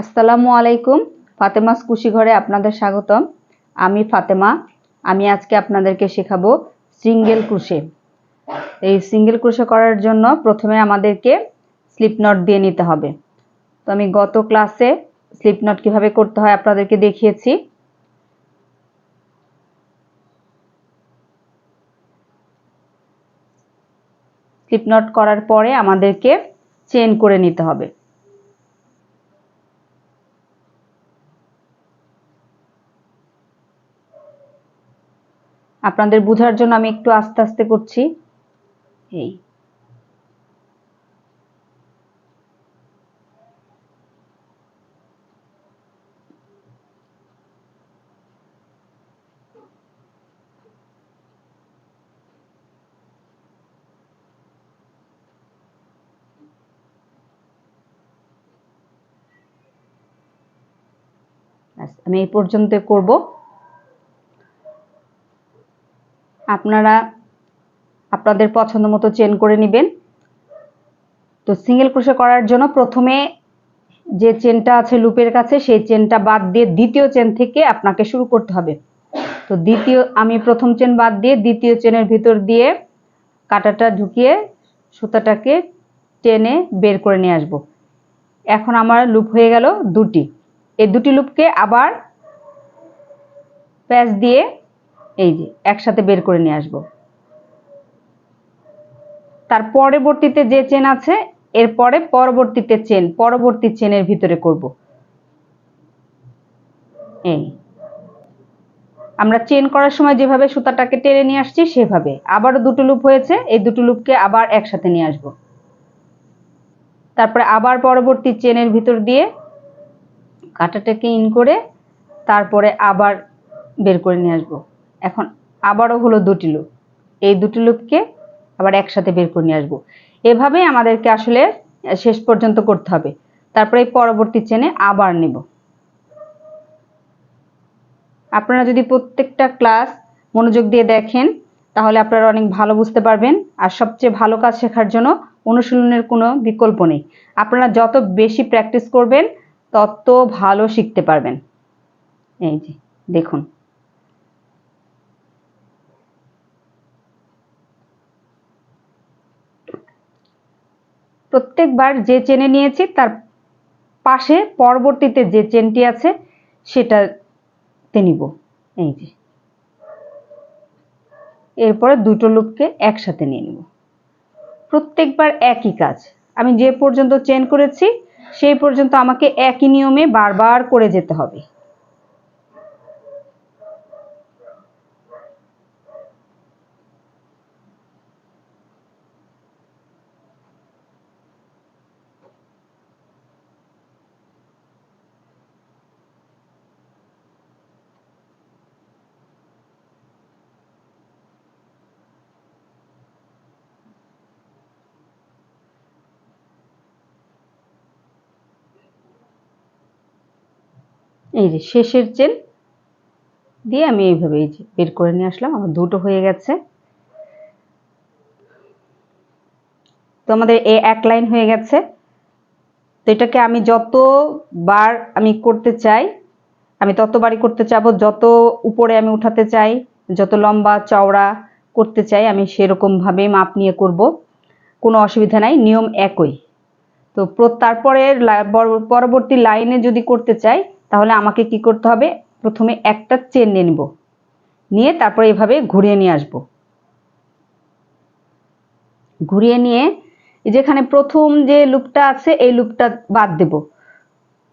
আসসালামু আলাইকুম। ফাতেমাস কুশি ঘরে আপনাদের স্বাগতম। আমি ফাতেমা। আমি আজকে আপনাদেরকে শেখাবো সিঙ্গেল ক্রোশে। এই সিঙ্গেল ক্রোশে করার জন্য প্রথমে আমাদেরকে স্লিপ নট দিয়ে নিতে হবে। তো আমি গত ক্লাসে স্লিপ নট কিভাবে করতে হয় আপনাদেরকে দেখিয়েছি। স্লিপ নট করার পরে আমাদেরকে চেইন করে নিতে হবে। আপনাদের বোঝার জন্য আমি একটু আস্তে আস্তে করছি। এই আমি এই পর্যন্ত করব। আপনারা আপনাদের পছন্দ মতো চেইন করে নেবেন। তো সিঙ্গেল ক্রোশে করার জন্য প্রথমে যে চেনটা আছে লুপের কাছে সেই চেনটা বাদ দিয়ে দ্বিতীয় চেন থেকে আপনাকে শুরু করতে হবে। তো আমি প্রথম চেন বাদ দিয়ে দ্বিতীয় চেনের ভিতর দিয়ে কাঁটাটা ঢুকিয়ে সুতাটাকে টেনে বের করে নিয়ে আসব। এখন আমার লুপ হয়ে গেল দুটি। এই দুটি লুপকে আবার প্যাচ দিয়ে এই যে একসাথে বের করে নিয়ে আসব। তার পরবর্তীতে যে চেন আছে এরপরে পরবর্তী চেনের ভিতরে করব। এই আমরা চেন করার সময় যেভাবে সুতাটাকে টেনে নিয়ে আসছি সেভাবে আবারও দুটো লুপ হয়েছে, এই দুটো লুপকে আবার একসাথে নিয়ে আসব। তারপরে আবার পরবর্তী চেনের ভিতর দিয়ে কাঁটাটাকে ইন করে তারপরে আবার বের করে নিয়ে আসব। এখন আবারও হলো দুটি লুপ, এই দুটি লুপকে আবার একসাথে বের করে নিয়ে আসব। এভাবেই আমাদেরকে আসলে শেষ পর্যন্ত করতে হবে। তারপরে এই পরবর্তী চেনে আবার নেব। আপনারা যদি প্রত্যেকটা ক্লাস মনোযোগ দিয়ে দেখেন তাহলে আপনারা অনেক ভালো বুঝতে পারবেন। আর সবচেয়ে ভালো কাজ শেখার জন্য অনুশীলনের কোনো বিকল্প নেই। আপনারা যত বেশি প্র্যাকটিস করবেন তত ভালো শিখতে পারবেন। এই যে দেখুন, প্রত্যেকবার যে চেনে নিয়েছি তার পাশে পরবর্তীতে যে চেনটি আছে সেটাতে নিব। এই যে এরপরে দুটো লুপকে একসাথে নিয়ে নেব। প্রত্যেকবার একই কাজ। আমি যে পর্যন্ত চেন করেছি সেই পর্যন্ত আমাকে একই নিয়মে বারবার করে যেতে হবে। এই যে শেষের চেন দিয়ে আমি এইভাবে এই যে বের করে নিয়ে আসলাম। আমার দুটো হয়ে গেছে। তো আমাদের এক লাইন হয়ে গেছে। তো এটাকে আমি যতবার আমি করতে চাই আমি ততবারই করতে চাবো। যত উপরে আমি উঠাতে চাই, যত লম্বা চওড়া করতে চাই আমি সেরকম ভাবে মাপ নিয়ে করব, কোনো অসুবিধা নাই, নিয়ম একই। তো তারপরে পরবর্তী লাইনে যদি করতে চাই তাহলে আমাকে কি করতে হবে, প্রথমে একটা চেন নিয়ে নিব, নিয়ে তারপরে এভাবে ঘুরিয়ে নিয়ে আসব। ঘুরিয়ে নিয়ে যেখানে প্রথম যে লুপটা আছে এই লুপটা বাদ দেব।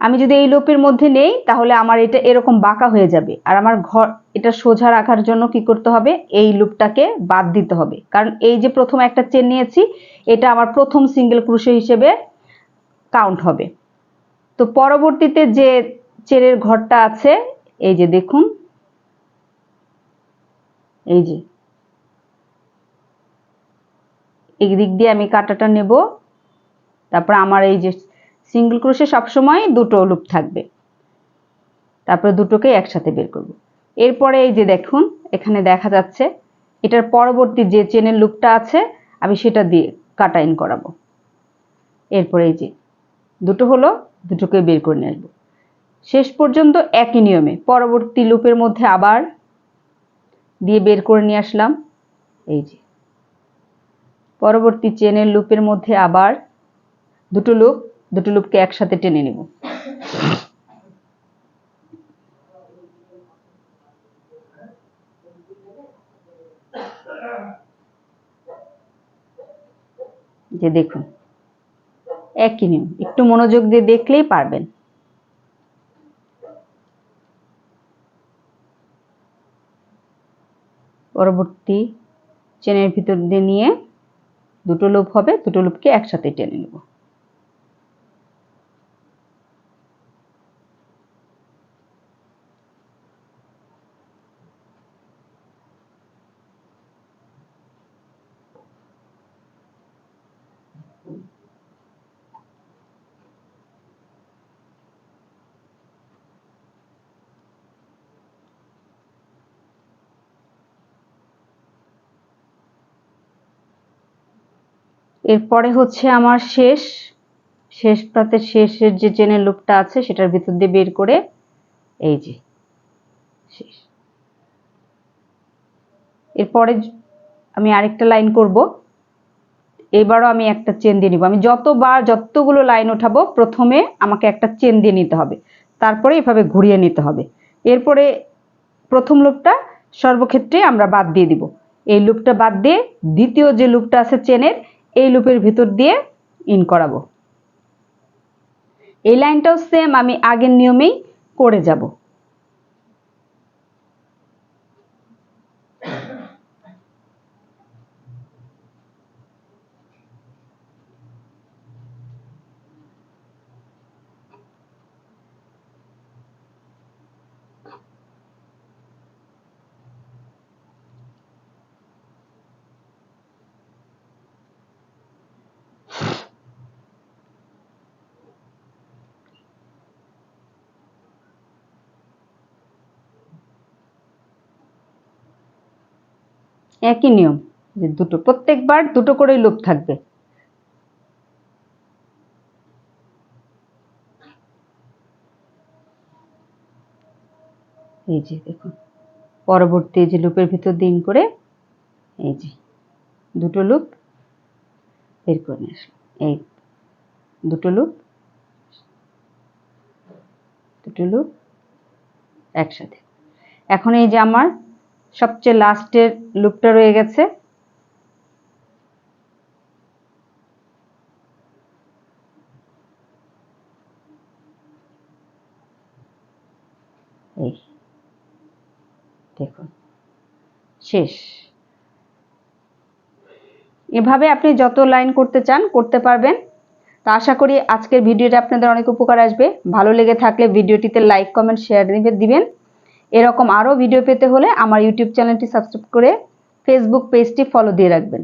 আমি যদি এই লুপের মধ্যে নেই তাহলে আমার এটা এরকম বাঁকা হয়ে যাবে। আর আমার এটা সোজা রাখার জন্য কি করতে হবে, এই লুপটাকে বাদ দিতে হবে। কারণ এই যে প্রথম একটা চেন নিয়েছি এটা আমার প্রথম সিঙ্গেল ক্রোশে হিসেবে কাউন্ট হবে। তো পরবর্তীতে যে চেনের ঘরটা আছে এই যে দেখুন, এই যে এই দিক দিয়ে আমি কাঁটাটা নেব। তারপর আমার এই যে সিঙ্গেল ক্রোশে সবসময় দুটো লুপ থাকবে, তারপরে দুটোকে একসাথে বের করব। এরপরে এই যে দেখুন এখানে দেখা যাচ্ছে এটার পরবর্তী যে চেনের লুপটা আছে আমি সেটা দিয়ে কাটা ইন করাবো। এরপরে এই যে দুটো হলো, দুটোকে বের করে নিয়ে আসবো। শেষ পর্যন্ত একই নিয়মে পরবর্তী লুপের মধ্যে আবার দিয়ে বের করে নিয়ে আসলাম। এই যে পরবর্তী চেনের লুপের মধ্যে আবার দুটো লুপকে একসাথে টেনে নেব। যে দেখুন একই নিয়ম, একটু মনোযোগ দিয়ে দেখলেই পারবেন। পরবর্তী চেনের ভিতর দিয়ে নিয়ে দুটো লুপ হবে, দুটো লুপকে একসাথে টেনে নেব। এরপরে হচ্ছে আমার শেষ প্রান্তের শেষের যে চেনের লুপটা আছে সেটার ভিতর দিয়ে বের করে এই যে শেষ। এরপরে আমি আরেকটা লাইন করব, এবারও আমি একটা চেন দিয়ে নিব। আমি যতগুলো লাইন উঠাবো প্রথমে আমাকে একটা চেন দিয়ে নিতে হবে, তারপরে এভাবে ঘুরিয়ে নিতে হবে। এরপরে প্রথম লুপটা সর্বক্ষেত্রে আমরা বাদ দিয়ে দিব। এই লুপটা বাদ দিয়ে দ্বিতীয় যে লুপটা আছে চেনের, এই লুপের ভিতর দিয়ে ইন করাবো। এই লাইনটাও সেম আমি আগের নিয়মেই করে যাব। একই নিয়ম, যে প্রত্যেকবার দুটো করে লুপ থাকবে। এই যে দেখুন পরবর্তী যে লুপের ভিতর দিন করে এই যে দুটো লুপ বের করে নিয়ে আসলাম। এই দুটো লুপ একসাথে। এখন এই যে আমার সবচেয়ে লাস্টের লুপটা রয়ে গেছে, এই দেখুন শেষ। এভাবে আপনি যত লাইন করতে চান করতে পারবেন। তো আশা করি আজকের ভিডিওটা আপনাদের অনেক উপকার আসবে। ভালো লেগে থাকলে ভিডিওটিতে লাইক কমেন্ট শেয়ার দিবেন। এরকম আরও ভিডিও পেতে হলে আমার ইউটিউব চ্যানেলটি সাবস্ক্রাইব করে ফেসবুক পেজটি ফলো দিয়ে রাখবেন।